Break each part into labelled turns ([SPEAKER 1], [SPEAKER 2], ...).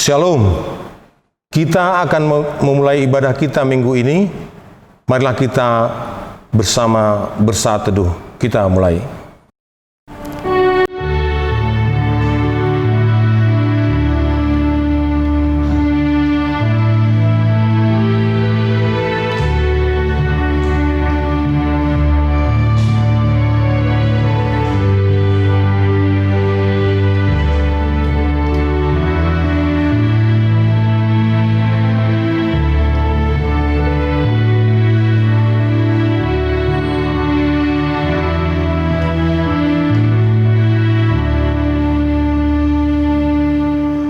[SPEAKER 1] Shalom. Kita akan memulai ibadah kita minggu ini. Marilah kita bersama bersaat teduh. Kita mulai.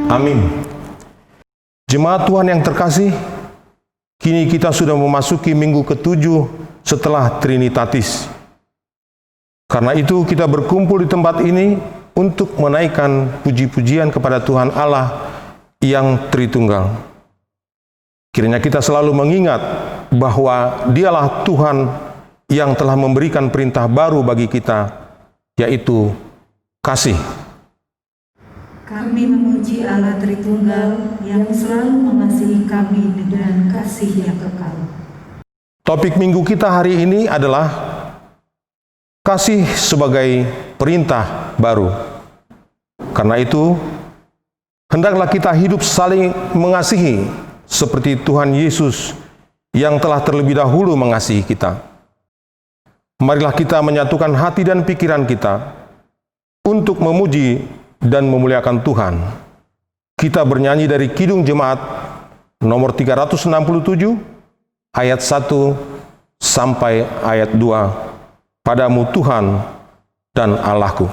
[SPEAKER 1] Amin. Jemaat Tuhan yang terkasih, kini kita sudah memasuki minggu ke-7 setelah Trinitatis. Karena itu kita berkumpul di tempat ini untuk menaikkan puji-pujian kepada Tuhan Allah yang Tritunggal. Kiranya kita selalu mengingat bahwa Dialah Tuhan yang telah memberikan perintah baru bagi kita, yaitu kasih.
[SPEAKER 2] Kami memuji Allah Tritunggal yang selalu mengasihi kami dengan kasih yang kekal.
[SPEAKER 1] Topik minggu kita hari ini adalah kasih sebagai perintah baru. Karena itu, hendaklah kita hidup saling mengasihi seperti Tuhan Yesus yang telah terlebih dahulu mengasihi kita. Marilah kita menyatukan hati dan pikiran kita untuk memuji dan memuliakan Tuhan. Kita bernyanyi dari Kidung Jemaat nomor 367 ayat 1 sampai ayat 2. Padamu Tuhan dan Allahku.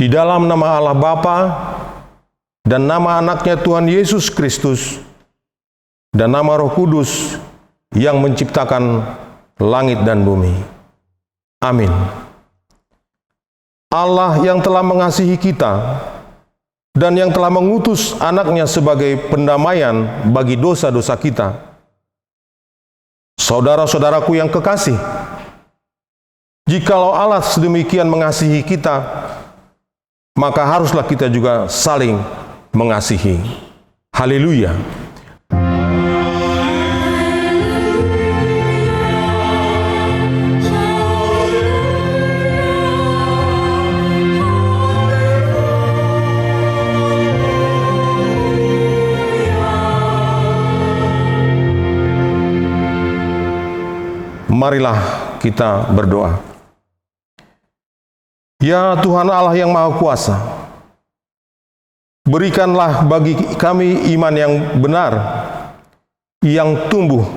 [SPEAKER 1] Di dalam nama Allah Bapa dan nama anaknya Tuhan Yesus Kristus dan nama Roh Kudus yang menciptakan langit dan bumi. Amin. Allah yang telah mengasihi kita dan yang telah mengutus anaknya sebagai pendamaian bagi dosa-dosa kita. Saudara-saudaraku yang kekasih, jikalau Allah sedemikian mengasihi kita, maka haruslah kita juga saling mengasihi. Haleluya. Marilah kita berdoa. Ya Tuhan Allah yang Maha Kuasa, Berikanlah bagi kami iman yang benar, yang tumbuh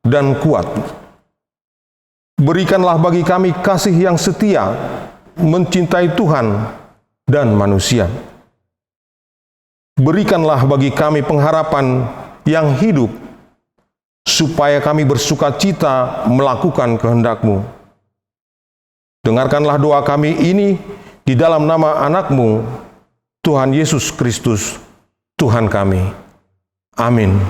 [SPEAKER 1] dan kuat. Berikanlah bagi kami kasih yang setia, mencintai Tuhan dan manusia. Berikanlah bagi kami pengharapan yang hidup, supaya kami bersuka cita melakukan kehendak-Mu. Dengarkanlah doa kami ini di dalam nama anak-Mu, Tuhan Yesus Kristus, Tuhan kami. Amin.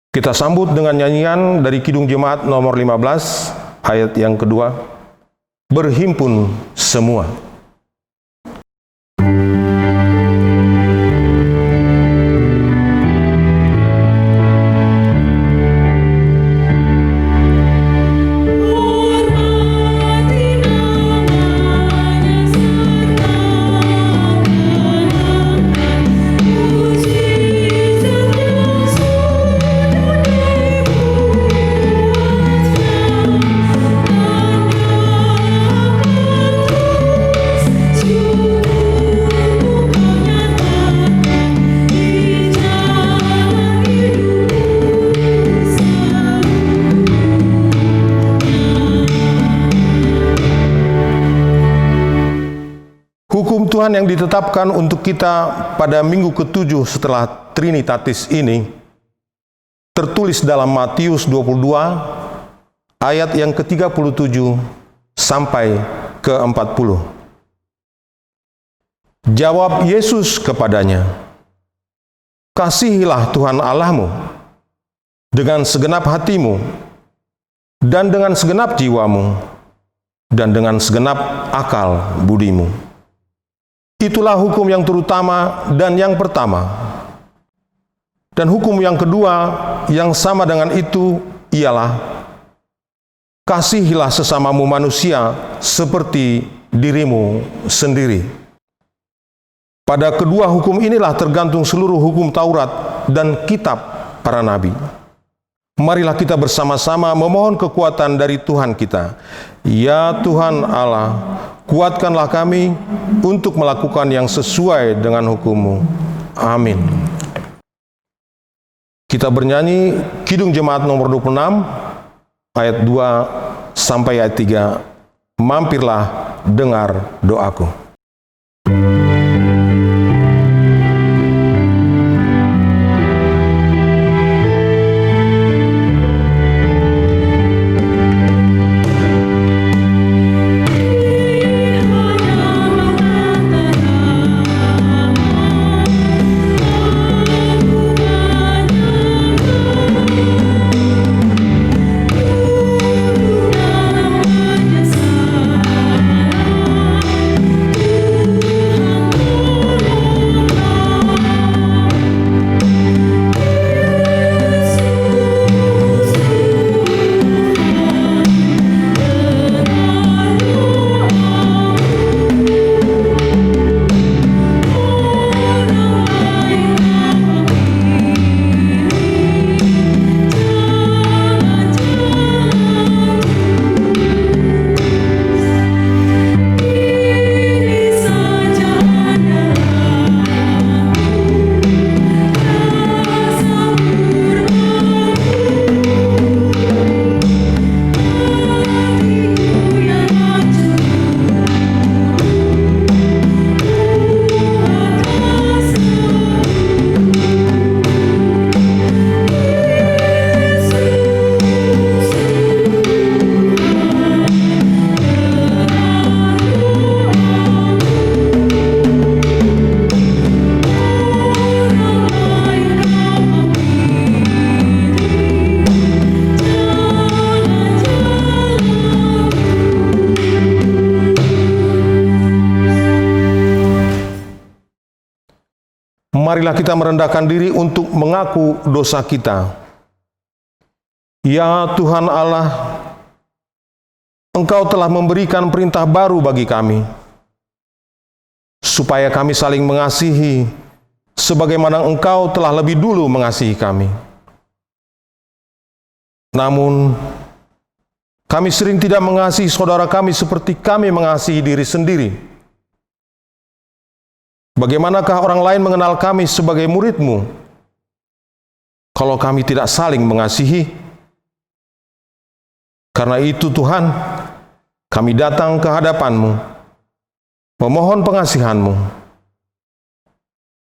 [SPEAKER 1] Kita sambut dengan nyanyian dari Kidung Jemaat nomor 15, ayat yang kedua. Berhimpun semua. Hukum Tuhan yang ditetapkan untuk kita pada minggu ke-7 setelah Trinitatis ini tertulis dalam Matius 22 ayat yang ke-37 sampai ke-40. Jawab Yesus kepadanya, "Kasihilah Tuhan Allahmu dengan segenap hatimu dan dengan segenap jiwamu dan dengan segenap akal budimu." Itulah hukum yang terutama dan yang pertama. Dan hukum yang kedua yang sama dengan itu ialah, kasihilah sesamamu manusia seperti dirimu sendiri. Pada kedua hukum inilah tergantung seluruh hukum Taurat dan kitab para nabi. Marilah kita bersama-sama memohon kekuatan dari Tuhan kita. Ya Tuhan Allah, kuatkanlah kami untuk melakukan yang sesuai dengan hukum-Mu. Amin. Kita bernyanyi Kidung Jemaat nomor 26, ayat 2 sampai ayat 3. Mampirlah dengar doaku. Marilah kita merendahkan diri untuk mengaku dosa kita. Ya Tuhan Allah, Engkau telah memberikan perintah baru bagi kami, supaya kami saling mengasihi, sebagaimana Engkau telah lebih dulu mengasihi kami. Namun, kami sering tidak mengasihi saudara kami seperti kami mengasihi diri sendiri. Bagaimanakah orang lain mengenal kami sebagai murid-Mu kalau kami tidak saling mengasihi? Karena itu Tuhan, kami datang ke hadapan-Mu, memohon pengasihan-Mu.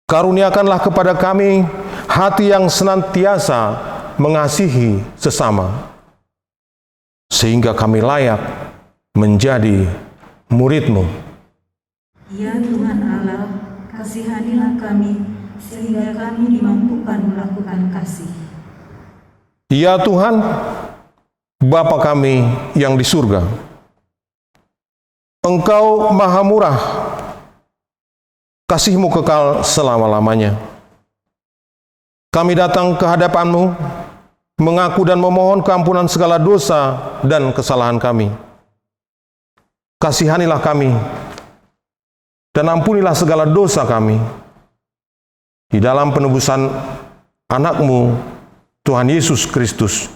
[SPEAKER 1] Karuniakanlah kepada kami hati yang senantiasa mengasihi sesama, sehingga kami layak menjadi murid-Mu.
[SPEAKER 2] Ya Tuhan Allah, kasihanilah kami, sehingga kami dimampukan melakukan kasih.
[SPEAKER 1] Ya Tuhan, Bapa kami yang di surga, Engkau maha murah, kasih-Mu kekal selama-lamanya. Kami datang ke hadapan-Mu, mengaku dan memohon keampunan segala dosa dan kesalahan kami. Kasihanilah kami, dan ampunilah segala dosa kami. Di dalam penebusan anak-Mu, Tuhan Yesus Kristus,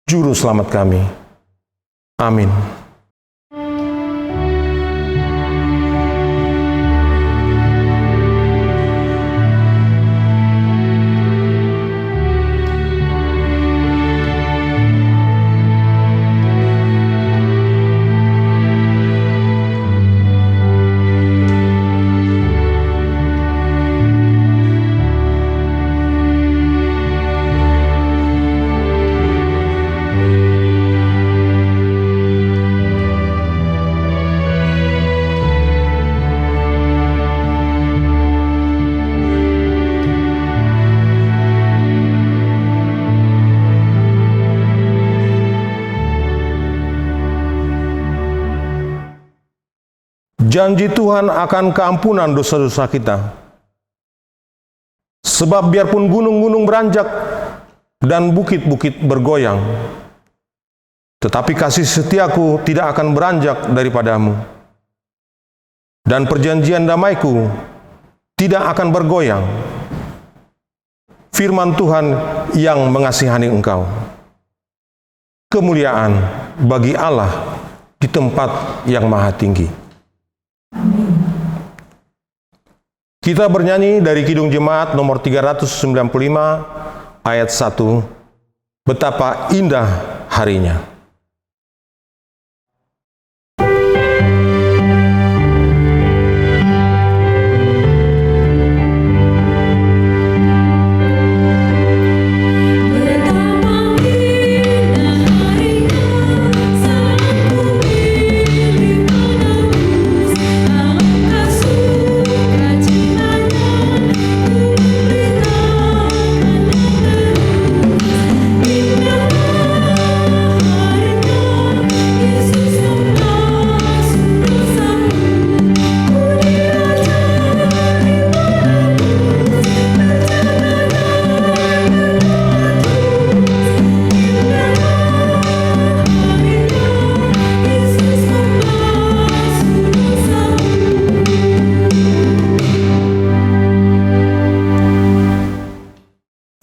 [SPEAKER 1] Juru Selamat kami. Amin. Janji Tuhan akan keampunan dosa-dosa kita. Sebab biarpun gunung-gunung beranjak dan bukit-bukit bergoyang, tetapi kasih setiaku tidak akan beranjak daripadamu. Dan perjanjian damaiku tidak akan bergoyang. Firman Tuhan yang mengasihani engkau. Kemuliaan bagi Allah di tempat yang maha tinggi. Kita bernyanyi dari Kidung Jemaat nomor 395 ayat 1. Betapa indah harinya.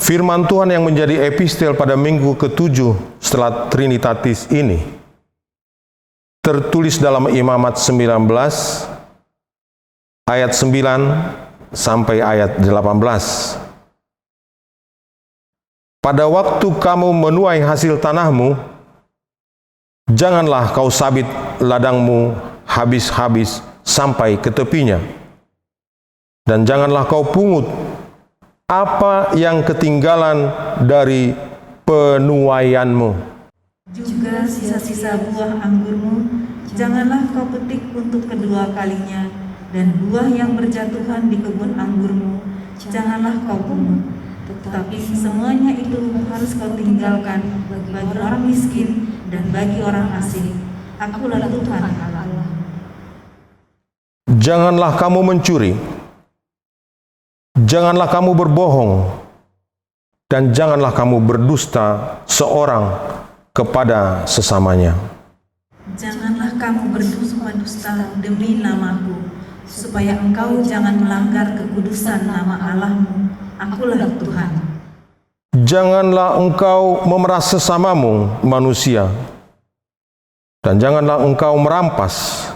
[SPEAKER 1] Firman Tuhan yang menjadi epistel pada minggu ke-7 setelah Trinitatis ini tertulis dalam Imamat 19 ayat 9 sampai ayat 18. Pada waktu kamu menuai hasil tanahmu, janganlah kau sabit ladangmu habis-habis sampai ke tepinya, dan janganlah kau pungut apa yang ketinggalan dari penuaianmu.
[SPEAKER 2] Juga sisa-sisa buah anggurmu, janganlah kau petik untuk kedua kalinya, dan buah yang berjatuhan di kebun anggurmu, janganlah kau pungut. Tetapi semuanya itu harus kau tinggalkan bagi orang miskin dan bagi orang asing. Akulah Tuhan Allah.
[SPEAKER 1] Janganlah kamu mencuri. Janganlah kamu berbohong, dan janganlah kamu berdusta seorang kepada sesamanya.
[SPEAKER 2] Janganlah kamu berdusta demi namaku, supaya engkau jangan melanggar kekudusan nama Allahmu. Akulah Tuhan.
[SPEAKER 1] Janganlah engkau memeras sesamamu manusia, dan janganlah engkau merampas.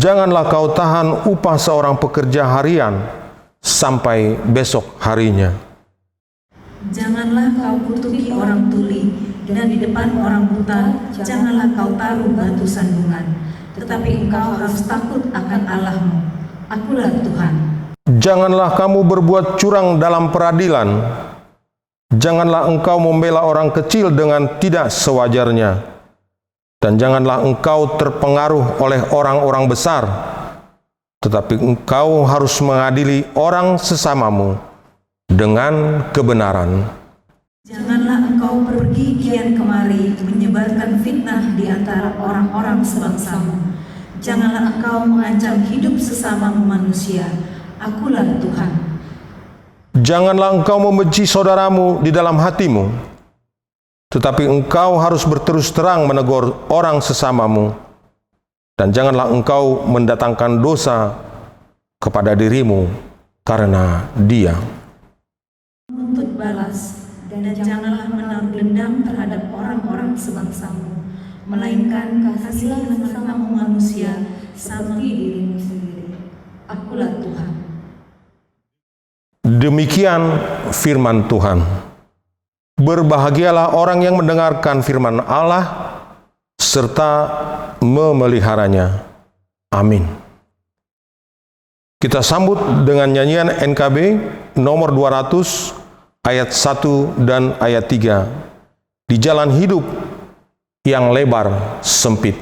[SPEAKER 1] Janganlah kau tahan upah seorang pekerja harian sampai besok harinya.
[SPEAKER 2] Janganlah kau kutuki orang tuli, dan di depan orang buta janganlah kau taruh batu sandungan. Tetapi engkau harus takut akan Allahmu. Akulah Tuhan.
[SPEAKER 1] Janganlah kamu berbuat curang dalam peradilan. Janganlah engkau membela orang kecil dengan tidak sewajarnya. Dan janganlah engkau terpengaruh oleh orang-orang besar. Tetapi engkau harus mengadili orang sesamamu dengan kebenaran.
[SPEAKER 2] Janganlah engkau pergi kian kemari menyebarkan fitnah di antara orang-orang sebangsamu. Janganlah engkau mengancam hidup sesamamu manusia. Akulah Tuhan.
[SPEAKER 1] Janganlah engkau membenci saudaramu di dalam hatimu, tetapi engkau harus berterus terang menegur orang sesamamu. Dan janganlah engkau mendatangkan dosa kepada dirimu karena dia.
[SPEAKER 2] Menuntut balas, dan janganlah menaruh dendam terhadap orang-orang sebangsamu, melainkan kasihilah sesamamu manusia seperti dirimu sendiri. Akulah Tuhan.
[SPEAKER 1] Demikian firman Tuhan. Berbahagialah orang yang mendengarkan firman Allah serta memeliharanya. Amin. Kita sambut dengan nyanyian NKB nomor 200 ayat 1 dan ayat 3. Di jalan hidup yang lebar sempit.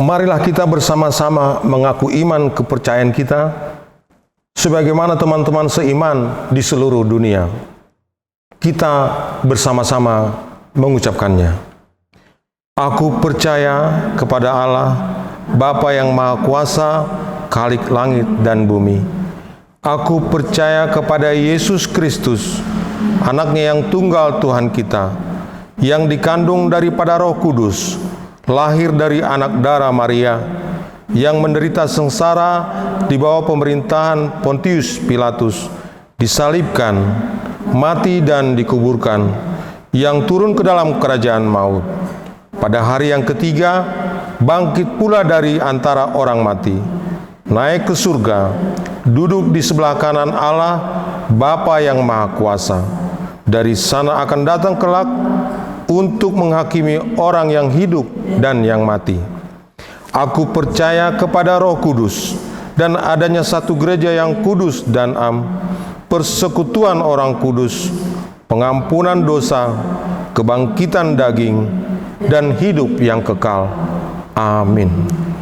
[SPEAKER 1] Marilah kita bersama-sama mengaku iman kepercayaan kita, sebagaimana teman-teman seiman di seluruh dunia. Kita bersama-sama mengucapkannya. Aku percaya kepada Allah, Bapa yang Maha Kuasa, Khalik langit dan bumi. Aku percaya kepada Yesus Kristus, Anaknya yang tunggal Tuhan kita, yang dikandung daripada Roh Kudus, lahir dari anak darah Maria, yang menderita sengsara di bawah pemerintahan Pontius Pilatus, disalibkan, mati dan dikuburkan, yang turun ke dalam kerajaan maut. Pada hari yang ketiga, bangkit pula dari antara orang mati, naik ke surga, duduk di sebelah kanan Allah, Bapa yang Maha Kuasa. Dari sana akan datang kelak untuk menghakimi orang yang hidup dan yang mati. Aku percaya kepada Roh Kudus dan adanya satu gereja yang kudus dan am, persekutuan orang kudus, pengampunan dosa, kebangkitan daging, dan hidup yang kekal. Amin.
[SPEAKER 3] Kasih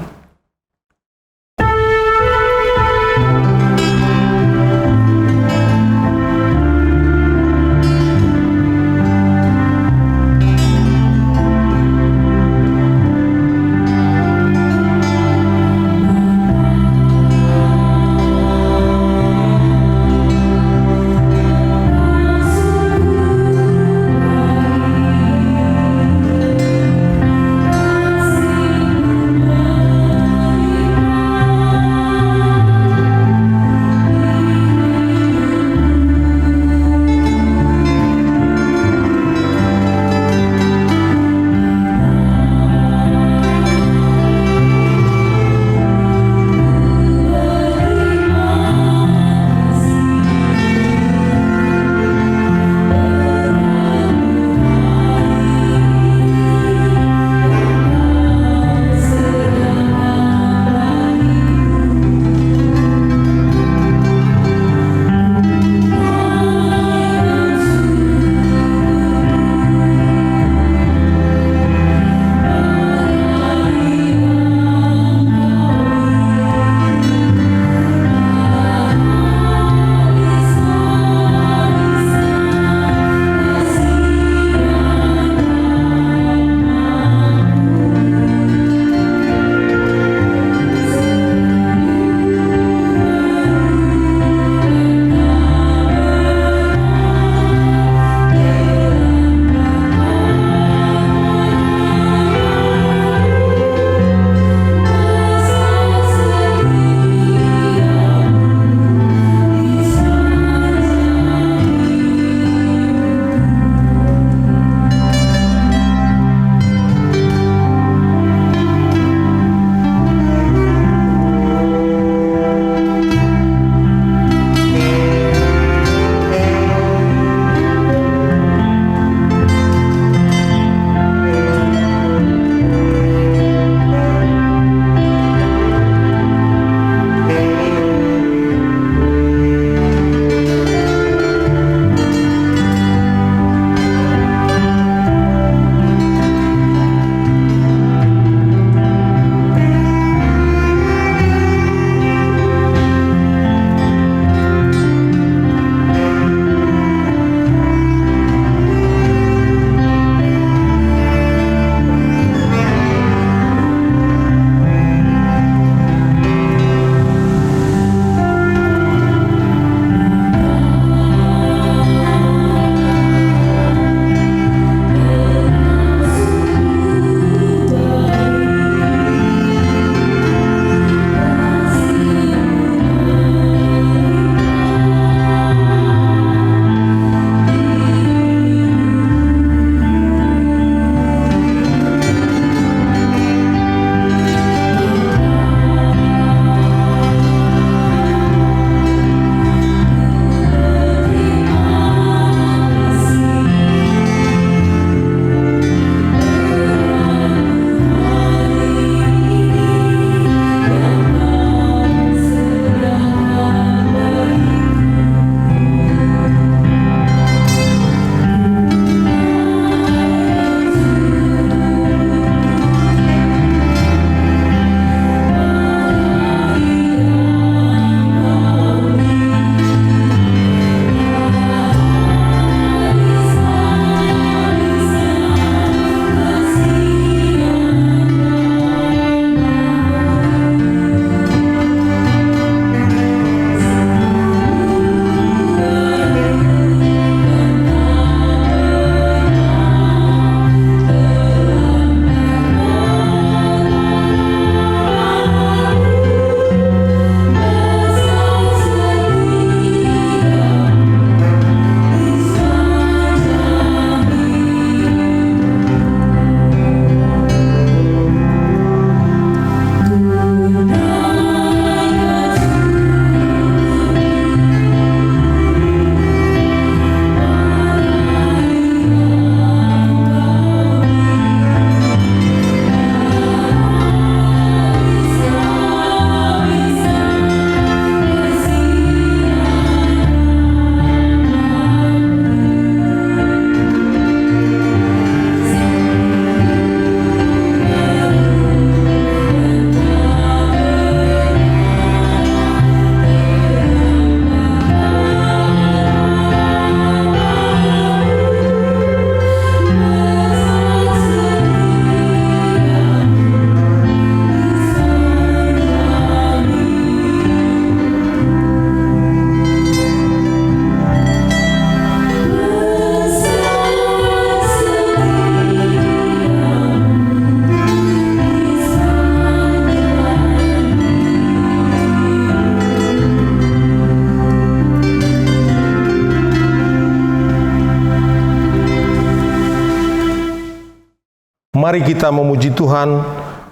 [SPEAKER 1] Mari kita memuji Tuhan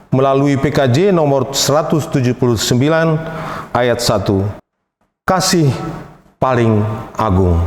[SPEAKER 1] melalui PKJ nomor 179 ayat 1. Kasih paling agung.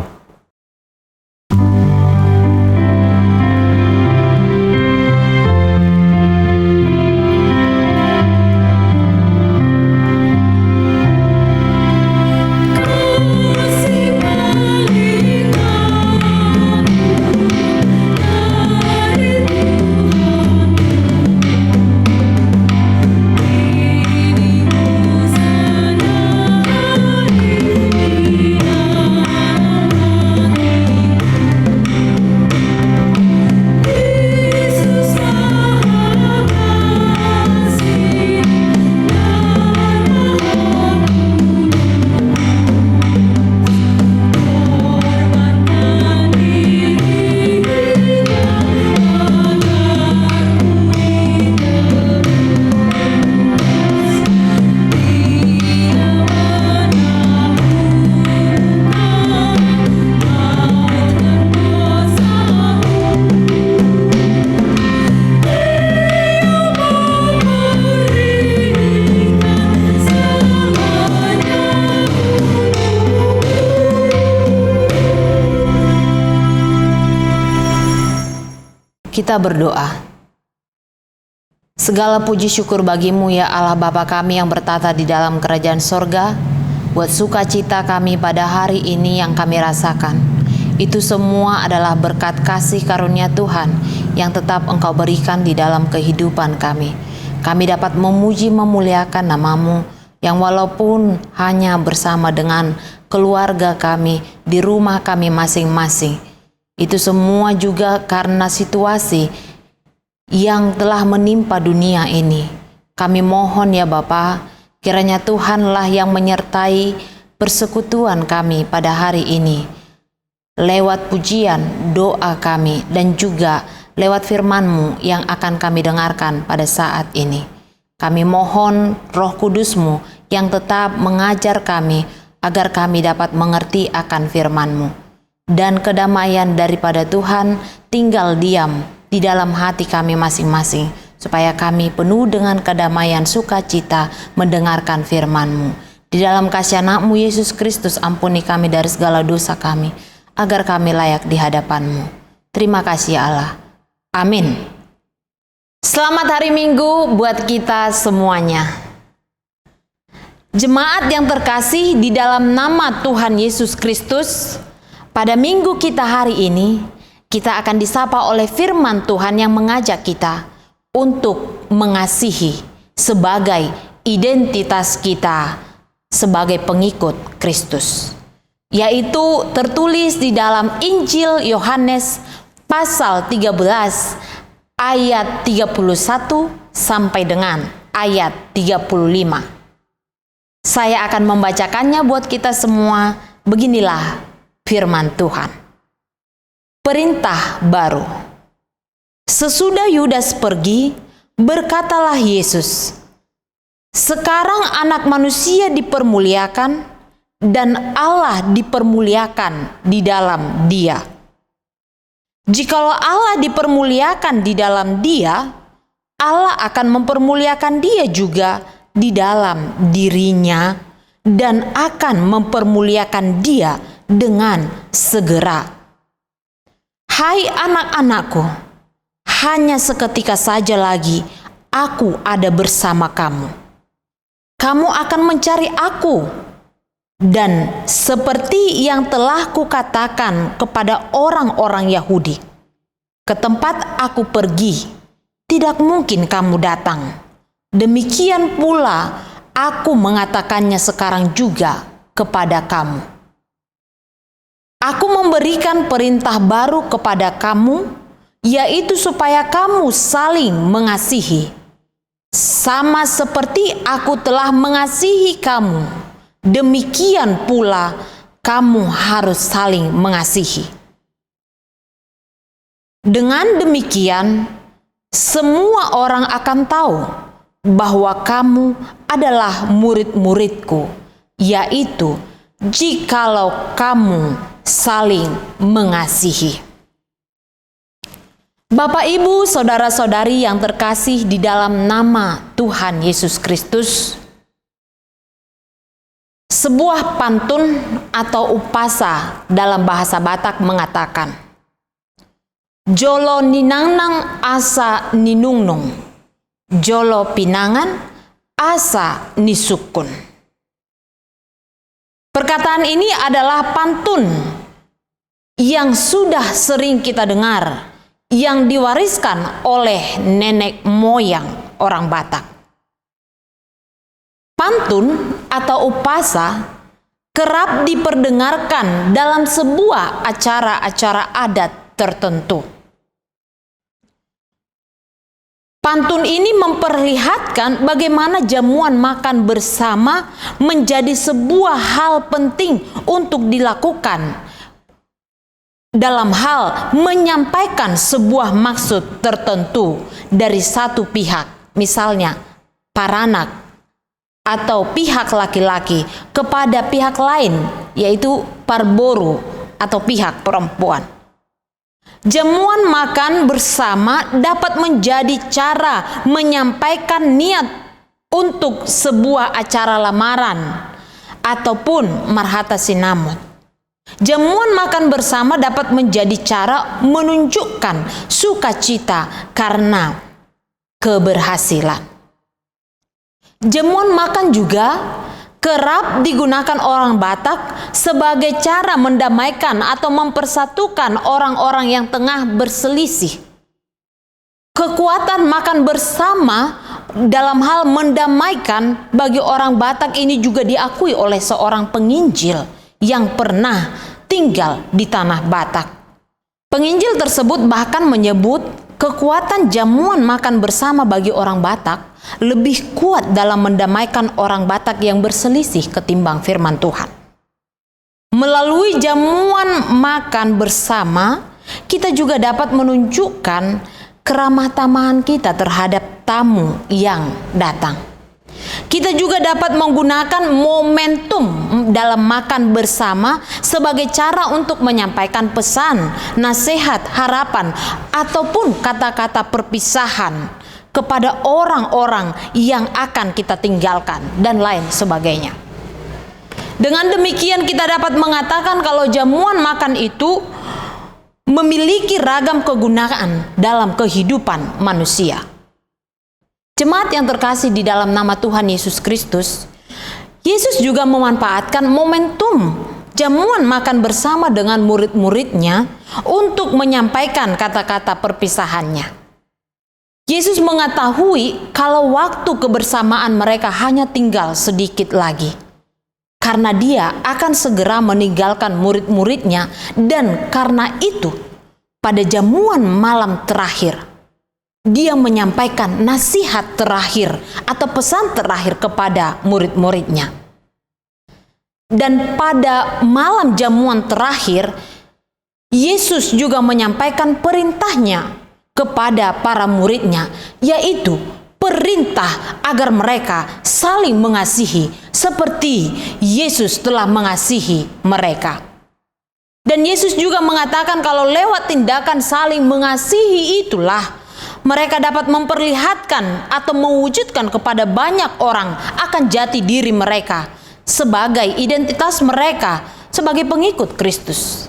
[SPEAKER 3] Kita berdoa. Segala puji syukur bagimu ya Allah Bapa kami yang bertata di dalam kerajaan sorga, buat sukacita kami pada hari ini yang kami rasakan. Itu semua adalah berkat kasih karunia Tuhan yang tetap Engkau berikan di dalam kehidupan kami. Kami dapat memuji memuliakan nama-Mu yang walaupun hanya bersama dengan keluarga kami di rumah kami masing-masing, itu semua juga karena situasi yang telah menimpa dunia ini. Kami mohon ya Bapa, kiranya Tuhanlah yang menyertai persekutuan kami pada hari ini. Lewat pujian, doa kami, dan juga lewat firman-Mu yang akan kami dengarkan pada saat ini. Kami mohon Roh Kudus-Mu yang tetap mengajar kami agar kami dapat mengerti akan firman-Mu. Dan kedamaian daripada Tuhan tinggal diam di dalam hati kami masing-masing, supaya kami penuh dengan kedamaian sukacita mendengarkan firman-Mu. Di dalam kasih anak-Mu Yesus Kristus, ampuni kami dari segala dosa kami, agar kami layak di hadapan-Mu. Terima kasih ya Allah. Amin. Selamat hari Minggu buat kita semuanya. Jemaat yang terkasih di dalam nama Tuhan Yesus Kristus, pada minggu kita hari ini, kita akan disapa oleh firman Tuhan yang mengajak kita untuk mengasihi sebagai identitas kita sebagai pengikut Kristus. Yaitu tertulis di dalam Injil Yohanes pasal 13 ayat 31 sampai dengan ayat 35. Saya akan membacakannya buat kita semua. Beginilah firman Tuhan. Perintah baru. Sesudah Yudas pergi, berkatalah Yesus, "Sekarang Anak Manusia dipermuliakan dan Allah dipermuliakan di dalam Dia. Jikalau Allah dipermuliakan di dalam Dia, Allah akan mempermuliakan Dia juga di dalam dirinya dan akan mempermuliakan Dia dengan segera. Hai anak-anakku, hanya seketika saja lagi aku ada bersama kamu. Kamu akan mencari aku, dan seperti yang telah kukatakan kepada orang-orang Yahudi, ke tempat aku pergi, tidak mungkin kamu datang. Demikian pula aku mengatakannya sekarang juga kepada kamu. Aku memberikan perintah baru kepada kamu, yaitu supaya kamu saling mengasihi. Sama seperti aku telah mengasihi kamu, demikian pula kamu harus saling mengasihi. Dengan demikian, semua orang akan tahu bahwa kamu adalah murid-muridku, yaitu jikalau kamu saling mengasihi." Bapak, Ibu, saudara-saudari yang terkasih di dalam nama Tuhan Yesus Kristus, sebuah pantun atau upasa dalam bahasa Batak mengatakan, Jolo ninangnang asa ninungnung, jolo pinangan asa nisukun. Perkataan ini adalah pantun yang sudah sering kita dengar, yang diwariskan oleh nenek moyang orang Batak. Pantun atau upasa kerap diperdengarkan dalam sebuah acara-acara adat tertentu. Pantun ini memperlihatkan bagaimana jamuan makan bersama menjadi sebuah hal penting untuk dilakukan dalam hal menyampaikan sebuah maksud tertentu dari satu pihak, misalnya paranak atau pihak laki-laki kepada pihak lain, yaitu parboru atau pihak perempuan. Jamuan makan bersama dapat menjadi cara menyampaikan niat untuk sebuah acara lamaran ataupun marhata sinamon. Jamuan makan bersama dapat menjadi cara menunjukkan sukacita karena keberhasilan. Jamuan makan juga kerap digunakan orang Batak sebagai cara mendamaikan atau mempersatukan orang-orang yang tengah berselisih. Kekuatan makan bersama dalam hal mendamaikan bagi orang Batak ini juga diakui oleh seorang penginjil yang pernah tinggal di tanah Batak. Penginjil tersebut bahkan menyebut kekuatan jamuan makan bersama bagi orang Batak lebih kuat dalam mendamaikan orang Batak yang berselisih ketimbang firman Tuhan. Melalui jamuan makan bersama, kita juga dapat menunjukkan keramah tamahan kita terhadap tamu yang datang. Kita juga dapat menggunakan momentum dalam makan bersama sebagai cara untuk menyampaikan pesan, nasihat, harapan, ataupun kata-kata perpisahan kepada orang-orang yang akan kita tinggalkan dan lain sebagainya. Dengan demikian kita dapat mengatakan kalau jamuan makan itu memiliki ragam kegunaan dalam kehidupan manusia. Jemaat yang terkasih di dalam nama Tuhan Yesus Kristus, Yesus juga memanfaatkan momentum jamuan makan bersama dengan murid-muridnya untuk menyampaikan kata-kata perpisahannya. Yesus mengetahui kalau waktu kebersamaan mereka hanya tinggal sedikit lagi, karena dia akan segera meninggalkan murid-muridnya, dan karena itu pada jamuan malam terakhir dia menyampaikan nasihat terakhir atau pesan terakhir kepada murid-muridnya. Dan pada malam jamuan terakhir, Yesus juga menyampaikan perintahnya kepada para muridnya, yaitu perintah agar mereka saling mengasihi seperti Yesus telah mengasihi mereka. Dan Yesus juga mengatakan kalau lewat tindakan saling mengasihi itulah mereka dapat memperlihatkan atau mewujudkan kepada banyak orang akan jati diri mereka sebagai identitas mereka sebagai pengikut Kristus.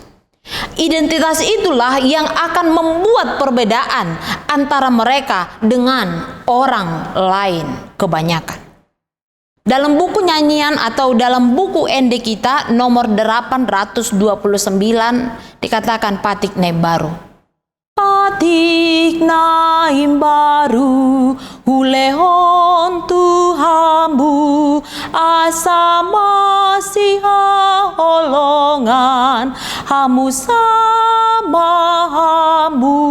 [SPEAKER 3] Identitas itulah yang akan membuat perbedaan antara mereka dengan orang lain kebanyakan. Dalam buku nyanyian atau dalam buku ende kita nomor 829 dikatakan patik ne baru. Patik naim baru hulehon Tuhambu asa masih holongan hamu sama hamu.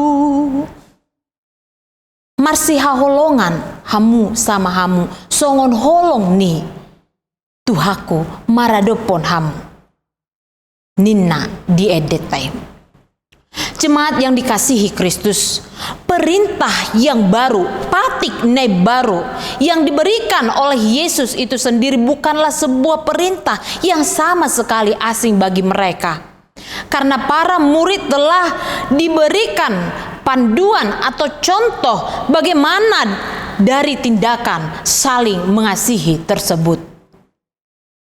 [SPEAKER 3] Marsi haholongan hamu sama hamu songon holong ni Tuhaku maradopon hamu ninna diedetai. Jemaat yang dikasihi Kristus, perintah yang baru, patik ne baru yang diberikan oleh Yesus itu sendiri bukanlah sebuah perintah yang sama sekali asing bagi mereka. Karena para murid telah diberikan panduan atau contoh bagaimana dari tindakan saling mengasihi tersebut.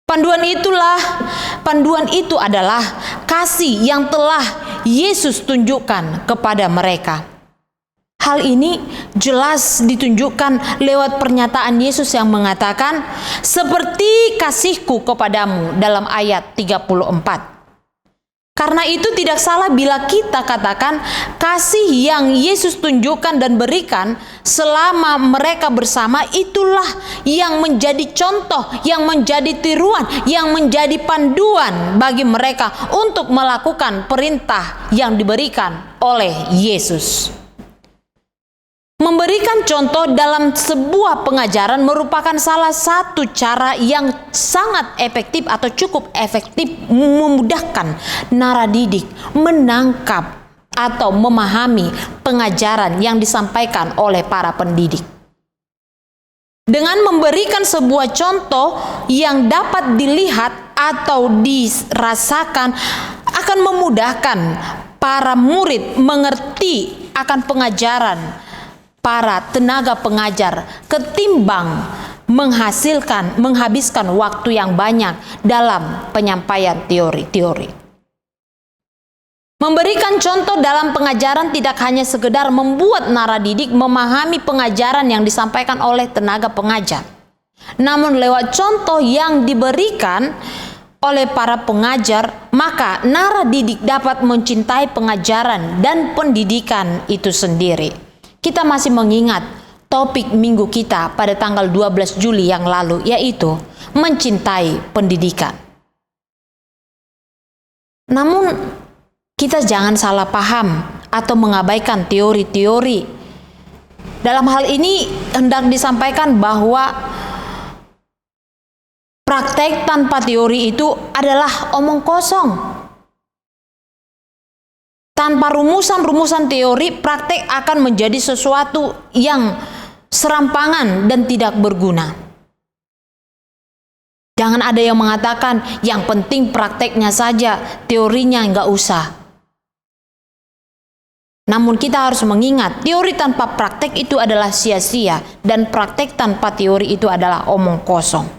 [SPEAKER 3] Panduan itu adalah kasih yang telah Yesus tunjukkan kepada mereka. Hal ini jelas ditunjukkan lewat pernyataan Yesus yang mengatakan, "Seperti kasihku kepadamu," dalam ayat 34. Karena itu tidak salah bila kita katakan kasih yang Yesus tunjukkan dan berikan selama mereka bersama itulah yang menjadi contoh, yang menjadi tiruan, yang menjadi panduan bagi mereka untuk melakukan perintah yang diberikan oleh Yesus. Memberikan contoh dalam sebuah pengajaran merupakan salah satu cara yang sangat efektif atau cukup efektif memudahkan naradidik menangkap atau memahami pengajaran yang disampaikan oleh para pendidik. Dengan memberikan sebuah contoh yang dapat dilihat atau dirasakan akan memudahkan para murid mengerti akan pengajaran para tenaga pengajar ketimbang menghabiskan waktu yang banyak dalam penyampaian teori-teori. Memberikan contoh dalam pengajaran tidak hanya sekedar membuat naradidik memahami pengajaran yang disampaikan oleh tenaga pengajar. Namun lewat contoh yang diberikan oleh para pengajar, maka naradidik dapat mencintai pengajaran dan pendidikan itu sendiri. Kita masih mengingat topik minggu kita pada tanggal 12 Juli yang lalu, yaitu mencintai pendidikan. Namun, kita jangan salah paham atau mengabaikan teori-teori. Dalam hal ini, hendak disampaikan bahwa praktek tanpa teori itu adalah omong kosong. Tanpa rumusan-rumusan teori, praktek akan menjadi sesuatu yang serampangan dan tidak berguna. Jangan ada yang mengatakan yang penting prakteknya saja, teorinya nggak usah. Namun kita harus mengingat, teori tanpa praktek itu adalah sia-sia dan praktek tanpa teori itu adalah omong kosong.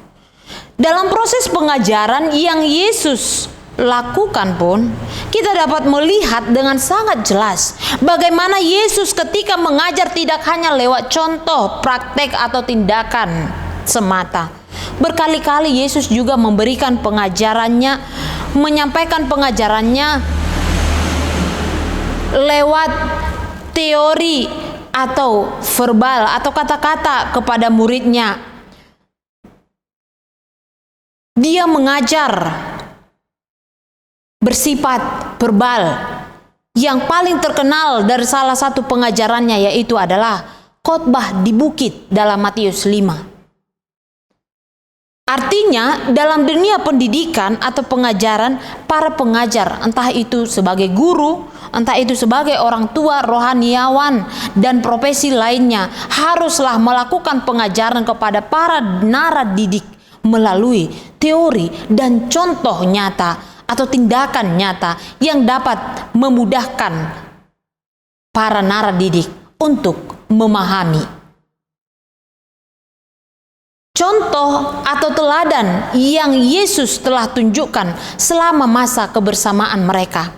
[SPEAKER 3] Dalam proses pengajaran yang Yesus lakukan pun, kita dapat melihat dengan sangat jelas bagaimana Yesus ketika mengajar tidak hanya lewat contoh, praktek atau tindakan semata. Berkali-kali Yesus juga memberikan pengajarannya, menyampaikan pengajarannya lewat teori atau verbal atau kata-kata kepada muridnya. Dia mengajar bersifat verbal. Yang paling terkenal dari salah satu pengajarannya yaitu adalah khotbah di bukit dalam Matius 5. Artinya dalam dunia pendidikan atau pengajaran, para pengajar, entah itu sebagai guru, entah itu sebagai orang tua, rohaniawan, dan profesi lainnya, haruslah melakukan pengajaran kepada para naradidik melalui teori dan contoh nyata atau tindakan nyata yang dapat memudahkan para naradidik untuk memahami. Contoh atau teladan yang Yesus telah tunjukkan selama masa kebersamaan mereka,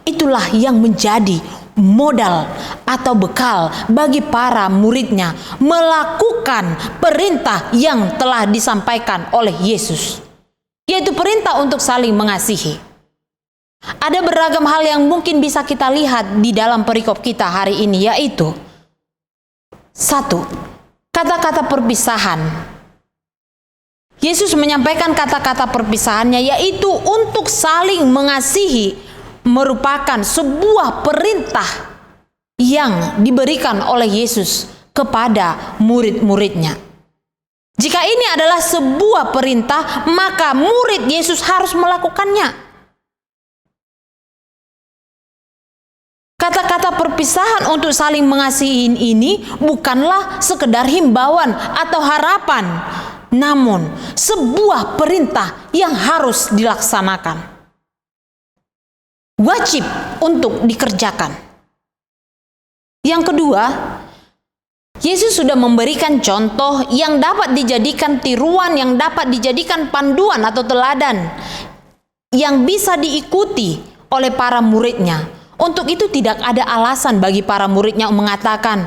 [SPEAKER 3] itulah yang menjadi modal atau bekal bagi para muridnya melakukan perintah yang telah disampaikan oleh Yesus, yaitu perintah untuk saling mengasihi. Ada beragam hal yang mungkin bisa kita lihat di dalam perikop kita hari ini, yaitu 1. Kata-kata perpisahan. Yesus menyampaikan kata-kata perpisahannya, yaitu untuk saling mengasihi, merupakan sebuah perintah yang diberikan oleh Yesus kepada murid-muridnya. Jika ini adalah sebuah perintah, maka murid Yesus harus melakukannya. Kata-kata perpisahan untuk saling mengasihi ini bukanlah sekedar himbauan atau harapan, namun sebuah perintah yang harus dilaksanakan, wajib untuk dikerjakan. Yang kedua, Yesus sudah memberikan contoh yang dapat dijadikan tiruan, yang dapat dijadikan panduan atau teladan yang bisa diikuti oleh para muridnya. Untuk itu tidak ada alasan bagi para muridnya mengatakan,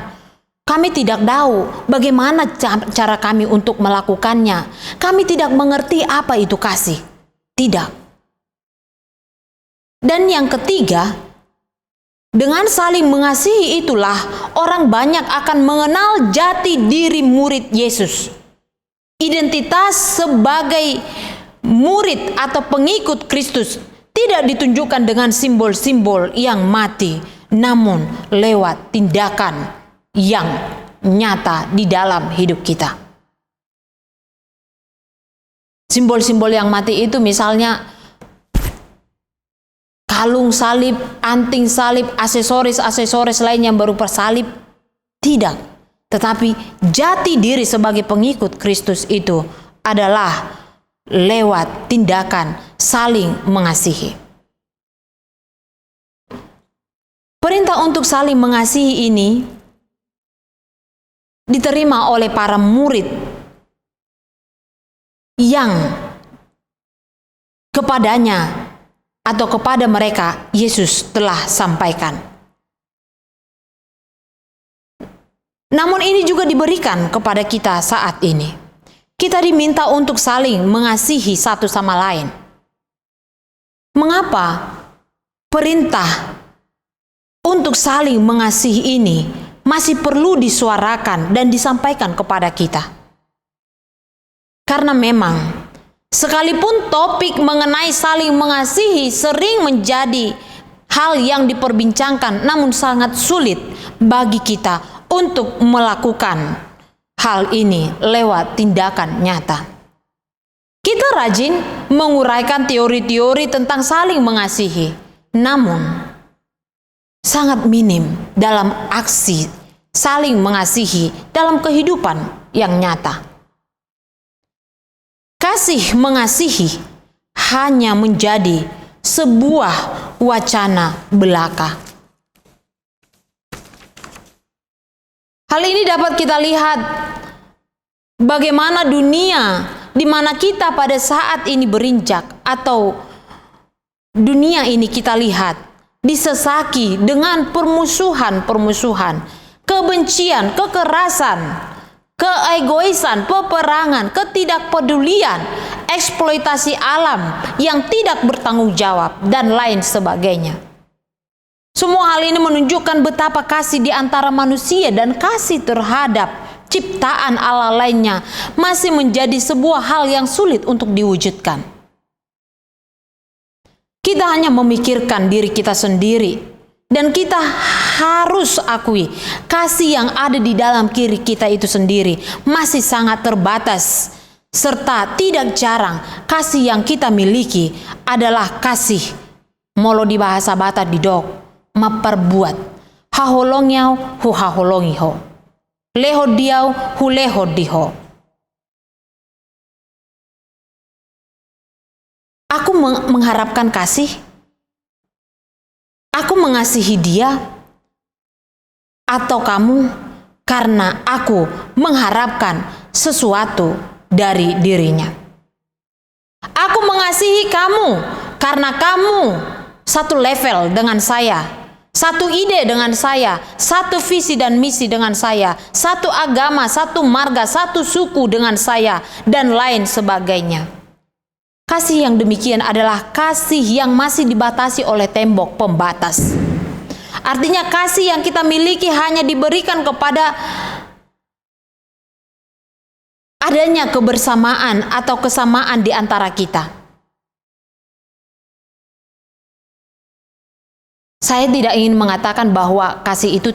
[SPEAKER 3] kami tidak tahu bagaimana cara kami untuk melakukannya. Kami tidak mengerti apa itu kasih. Tidak. Dan yang ketiga, dengan saling mengasihi itulah orang banyak akan mengenal jati diri murid Yesus. Identitas sebagai murid atau pengikut Kristus tidak ditunjukkan dengan simbol-simbol yang mati, namun lewat tindakan yang nyata di dalam hidup kita. Simbol-simbol yang mati itu misalnya kalung salib, anting salib, aksesoris lain yang berupa salib. Tidak. Tetapi jati diri sebagai pengikut Kristus itu adalah lewat tindakan saling mengasihi. Perintah untuk saling mengasihi ini diterima oleh para murid yang kepadanya atau kepada mereka Yesus telah sampaikan. Namun ini juga diberikan kepada kita saat ini. Kita diminta untuk saling mengasihi satu sama lain. Mengapa perintah untuk saling mengasihi ini masih perlu disuarakan dan disampaikan kepada kita? Karena memang sekalipun topik mengenai saling mengasihi sering menjadi hal yang diperbincangkan, namun sangat sulit bagi kita untuk melakukan hal ini lewat tindakan nyata. Kita rajin menguraikan teori-teori tentang saling mengasihi, namun sangat minim dalam aksi saling mengasihi dalam kehidupan yang nyata. Kasih mengasihi hanya menjadi sebuah wacana belaka. Hal ini dapat kita lihat bagaimana dunia di mana kita pada saat ini berinjak, atau dunia ini kita lihat disesaki dengan permusuhan, kebencian, kekerasan, keegoisan, peperangan, ketidakpedulian, eksploitasi alam yang tidak bertanggung jawab, dan lain sebagainya. Semua hal ini menunjukkan betapa kasih di antara manusia dan kasih terhadap ciptaan Allah lainnya masih menjadi sebuah hal yang sulit untuk diwujudkan. Kita hanya memikirkan diri kita sendiri, dan kita harus akui kasih yang ada di dalam diri kita itu sendiri masih sangat terbatas, serta tidak jarang kasih yang kita miliki adalah kasih molo di bahasa Batak di dok maperbuat haholongyau hu haholongiho, leho diau hu leho diho. Aku mengharapkan kasih, aku mengasihi dia, atau kamu karena aku mengharapkan sesuatu dari dirinya. Aku mengasihi kamu karena kamu satu level dengan saya, satu ide dengan saya, satu visi dan misi dengan saya, satu agama, satu marga, satu suku dengan saya, dan lain sebagainya. Kasih yang demikian adalah kasih yang masih dibatasi oleh tembok pembatas. Artinya kasih yang kita miliki hanya diberikan kepada adanya kebersamaan atau kesamaan di antara kita. Saya tidak ingin mengatakan bahwa kasih itu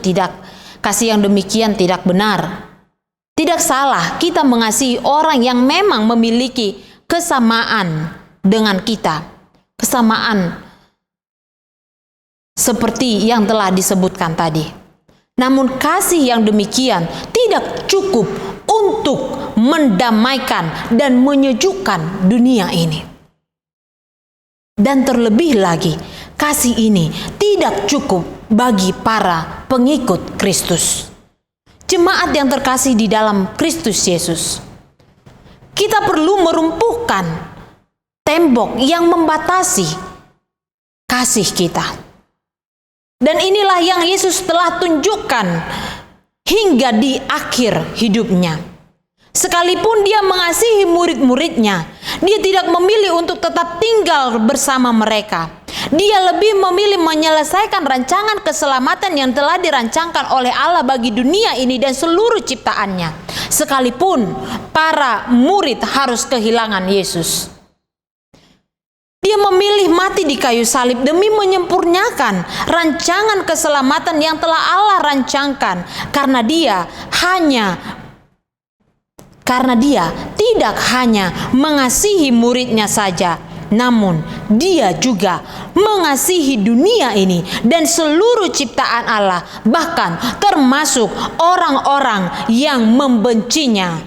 [SPEAKER 3] kasih yang demikian tidak benar. Tidak salah kita mengasihi orang yang memang memiliki kesamaan dengan kita, kesamaan seperti yang telah disebutkan tadi. Namun kasih yang demikian tidak cukup untuk mendamaikan dan menyejukkan dunia ini. Dan terlebih lagi, kasih ini tidak cukup bagi para pengikut Kristus. Jemaat yang terkasih di dalam Kristus Yesus, kita perlu merumpuhkan tembok yang membatasi kasih kita. Dan inilah yang Yesus telah tunjukkan hingga di akhir hidupnya. Sekalipun dia mengasihi murid-muridnya, dia tidak memilih untuk tetap tinggal bersama mereka. Dia lebih memilih menyelesaikan rancangan keselamatan yang telah dirancangkan oleh Allah bagi dunia ini dan seluruh ciptaannya. Sekalipun para murid harus kehilangan Yesus, dia memilih mati di kayu salib demi menyempurnakan rancangan keselamatan yang telah Allah rancangkan. Karena dia tidak hanya mengasihi muridnya saja, namun dia juga mengasihi dunia ini dan seluruh ciptaan Allah, bahkan termasuk orang-orang yang membencinya.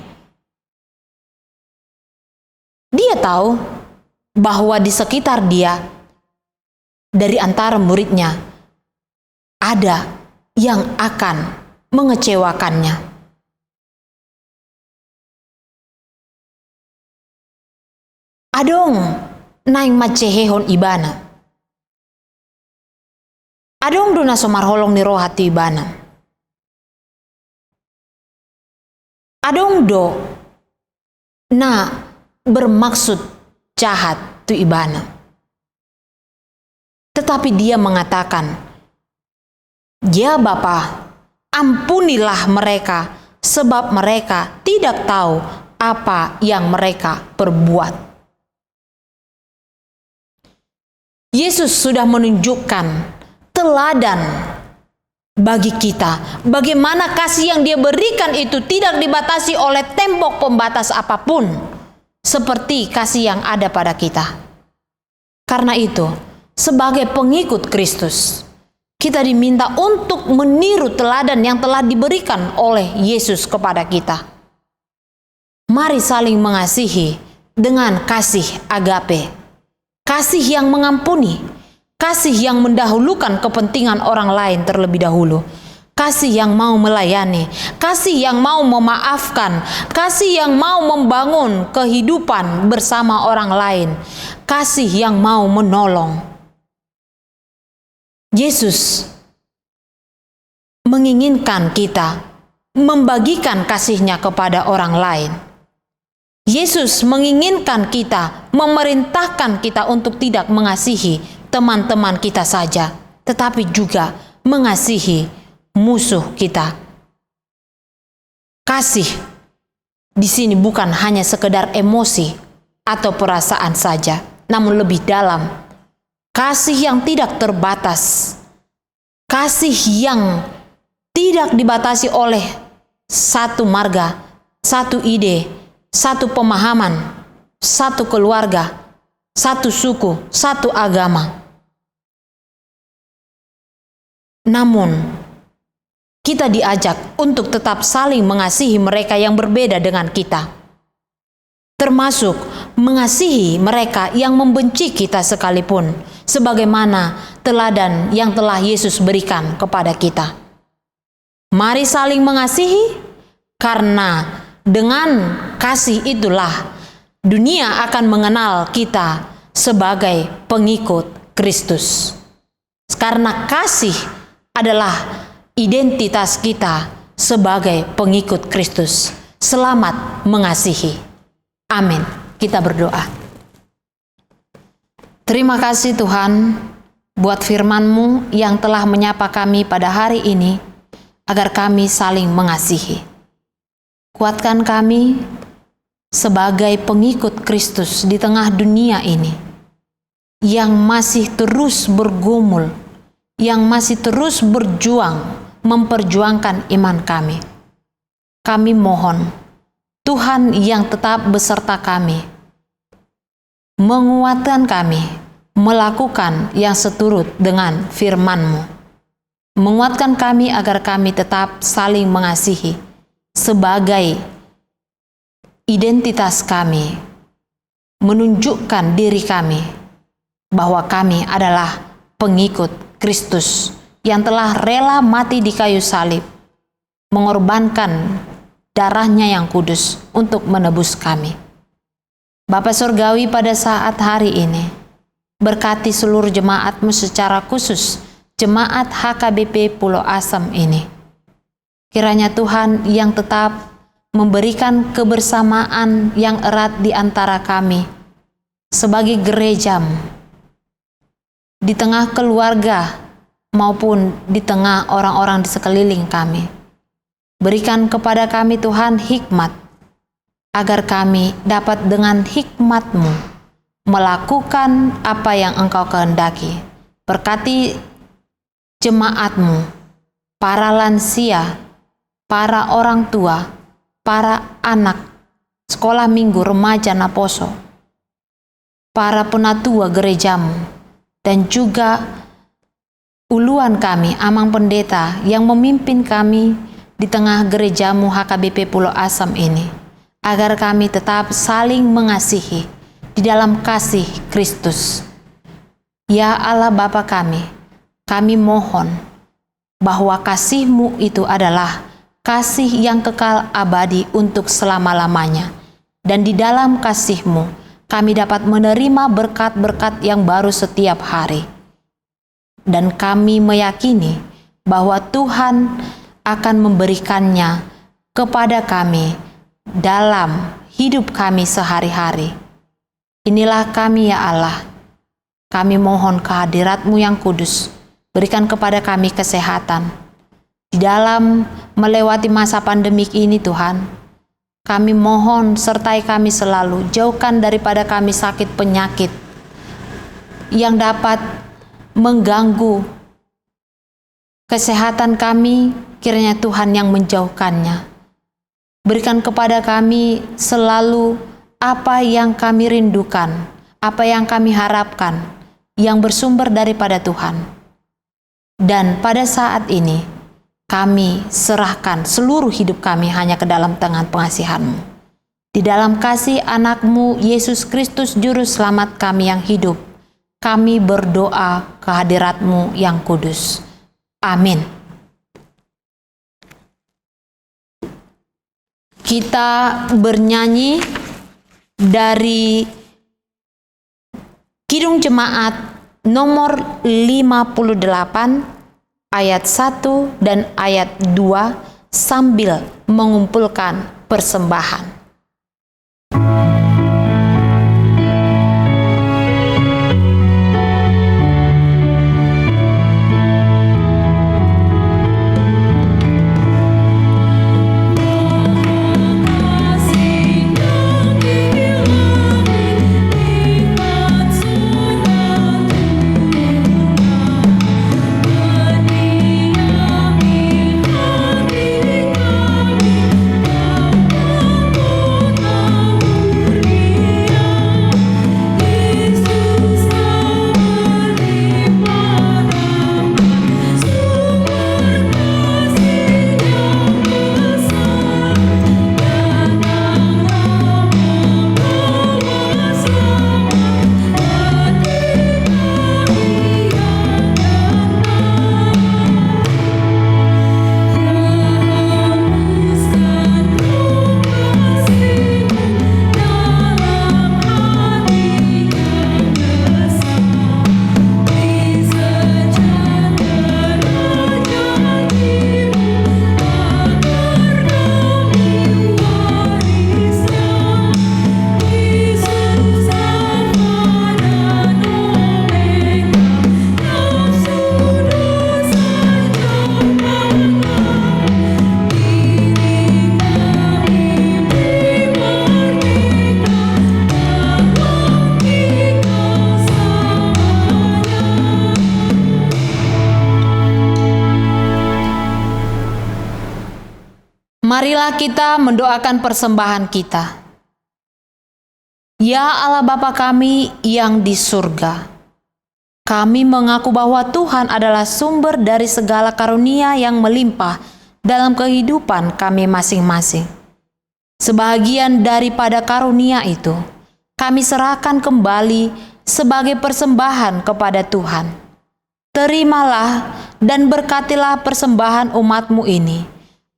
[SPEAKER 3] Dia tahu bahwa di sekitar dia, dari antara muridnya, ada yang akan mengecewakannya. Adong naing macehehon ibana. Adong duna somarholong ni rohati ibana. Adong do na bermaksud jahat tu ibana. Tetapi dia mengatakan, "Ya Bapa, ampunilah mereka, sebab mereka tidak tahu apa yang mereka perbuat." Yesus sudah menunjukkan teladan bagi kita, bagaimana kasih yang dia berikan itu tidak dibatasi oleh tembok pembatas apapun, seperti kasih yang ada pada kita. Karena itu, sebagai pengikut Kristus, kita diminta untuk meniru teladan yang telah diberikan oleh Yesus kepada kita. Mari saling mengasihi dengan kasih agape. Kasih yang mengampuni, kasih yang mendahulukan kepentingan orang lain terlebih dahulu, kasih yang mau melayani, kasih yang mau memaafkan, kasih yang mau membangun kehidupan bersama orang lain, kasih yang mau menolong. Yesus menginginkan kita membagikan kasih-Nya kepada orang lain. Yesus menginginkan kita, memerintahkan kita untuk tidak mengasihi teman-teman kita saja, tetapi juga mengasihi musuh kita. Kasih di sini bukan hanya sekedar emosi atau perasaan saja, namun lebih dalam. Kasih yang tidak terbatas. Kasih yang tidak dibatasi oleh satu marga, satu ide, satu pemahaman, satu keluarga, satu suku, satu agama. Namun, kita diajak untuk tetap saling mengasihi mereka yang berbeda dengan kita, termasuk mengasihi mereka yang membenci kita sekalipun, sebagaimana teladan yang telah Yesus berikan kepada kita. Mari saling mengasihi, karena dengan kasih itulah dunia akan mengenal kita sebagai pengikut Kristus. Karena kasih adalah identitas kita sebagai pengikut Kristus. Selamat mengasihi. Amin. Kita berdoa. Terima kasih Tuhan buat firman-Mu yang telah menyapa kami pada hari ini, agar kami saling mengasihi. Kuatkan kami sebagai pengikut Kristus di tengah dunia ini yang masih terus bergumul, yang masih terus berjuang memperjuangkan iman kami. Kami mohon Tuhan yang tetap beserta kami, menguatkan kami melakukan yang seturut dengan firman-Mu. Menguatkan kami agar kami tetap saling mengasihi sebagai identitas kami, menunjukkan diri kami bahwa kami adalah pengikut Kristus yang telah rela mati di kayu salib, mengorbankan darahnya yang kudus untuk menebus kami. Bapa Surgawi, pada saat hari ini, berkati seluruh jemaat-Mu secara khusus, jemaat HKBP Pulau Asam ini. Kiranya Tuhan yang tetap memberikan kebersamaan yang erat di antara kami sebagai gereja-Mu, di tengah keluarga maupun di tengah orang-orang di sekeliling kami. Berikan kepada kami Tuhan hikmat, agar kami dapat dengan hikmat-Mu melakukan apa yang Engkau kehendaki. Berkati jemaat-Mu, para lansia, para orang tua, para anak, sekolah minggu, remaja, naposo, para penatua gereja-Mu, dan juga uluan kami, amang pendeta yang memimpin kami di tengah gereja-Mu HKBP Pulau Asam ini, agar kami tetap saling mengasihi di dalam kasih Kristus. Ya Allah Bapa kami mohon bahwa kasih-Mu itu adalah kasih yang kekal abadi untuk selama-lamanya. Dan di dalam kasih-Mu, kami dapat menerima berkat-berkat yang baru setiap hari. Dan kami meyakini bahwa Tuhan akan memberikannya kepada kami dalam hidup kami sehari-hari. Inilah kami ya Allah. Kami mohon kehadirat-Mu yang kudus. Berikan kepada kami kesehatan. Di dalam melewati masa pandemik ini Tuhan, kami mohon sertai kami selalu, jauhkan daripada kami sakit penyakit yang dapat mengganggu kesehatan kami, kiranya Tuhan yang menjauhkannya. Berikan kepada kami selalu apa yang kami rindukan, apa yang kami harapkan, yang bersumber daripada Tuhan. Dan pada saat ini, kami serahkan seluruh hidup kami hanya ke dalam tangan pengasihan-Mu. Di dalam kasih anak-Mu, Yesus Kristus Juru Selamat kami yang hidup, kami berdoa kehadirat-Mu yang kudus. Amin. Kita bernyanyi dari Kidung Jemaat nomor 58, ayat 1 dan ayat 2 sambil mengumpulkan persembahan. Marilah kita mendoakan persembahan kita. Ya Allah Bapa kami yang di surga, kami mengaku bahwa Tuhan adalah sumber dari segala karunia yang melimpah dalam kehidupan kami masing-masing. Sebahagian daripada karunia itu, kami serahkan kembali sebagai persembahan kepada Tuhan. Terimalah dan berkatilah persembahan umat-Mu ini,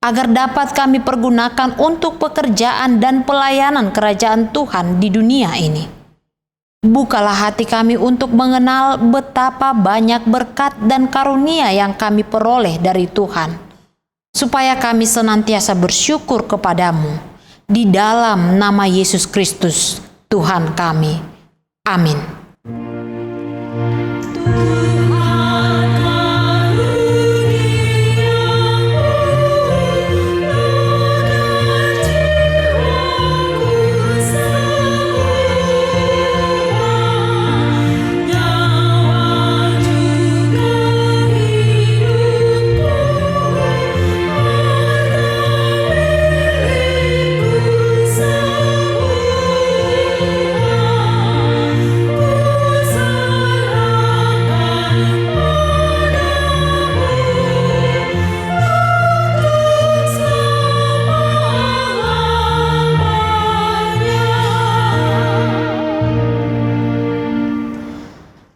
[SPEAKER 3] agar dapat kami pergunakan untuk pekerjaan dan pelayanan kerajaan Tuhan di dunia ini. Bukalah hati kami untuk mengenal betapa banyak berkat dan karunia yang kami peroleh dari Tuhan, supaya kami senantiasa bersyukur kepadamu di dalam nama Yesus Kristus, Tuhan kami. Amin.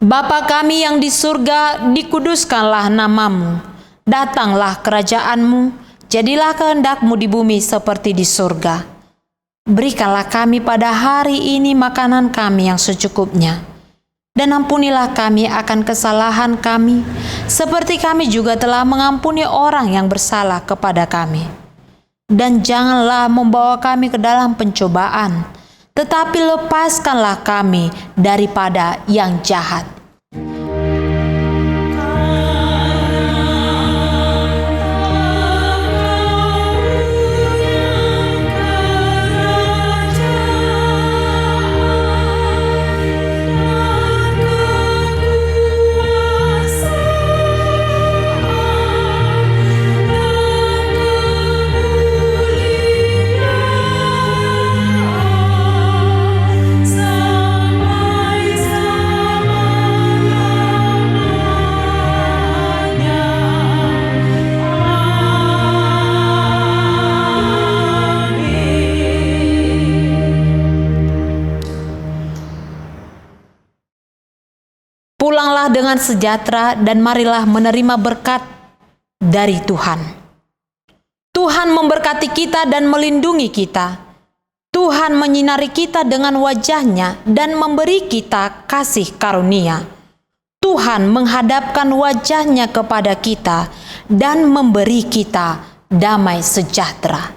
[SPEAKER 3] Bapa kami yang di surga, dikuduskanlah namamu. Datanglah kerajaanmu, jadilah kehendak-Mu di bumi seperti di surga. Berikanlah kami pada hari ini makanan kami yang secukupnya. Dan ampunilah kami akan kesalahan kami, seperti kami juga telah mengampuni orang yang bersalah kepada kami. Dan janganlah membawa kami ke dalam pencobaan, tetapi lepaskanlah kami daripada yang jahat. Pulanglah dengan sejahtera dan marilah menerima berkat dari Tuhan. Tuhan memberkati kita dan melindungi kita. Tuhan menyinari kita dengan wajah-Nya dan memberi kita kasih karunia. Tuhan menghadapkan wajah-Nya kepada kita dan memberi kita damai sejahtera.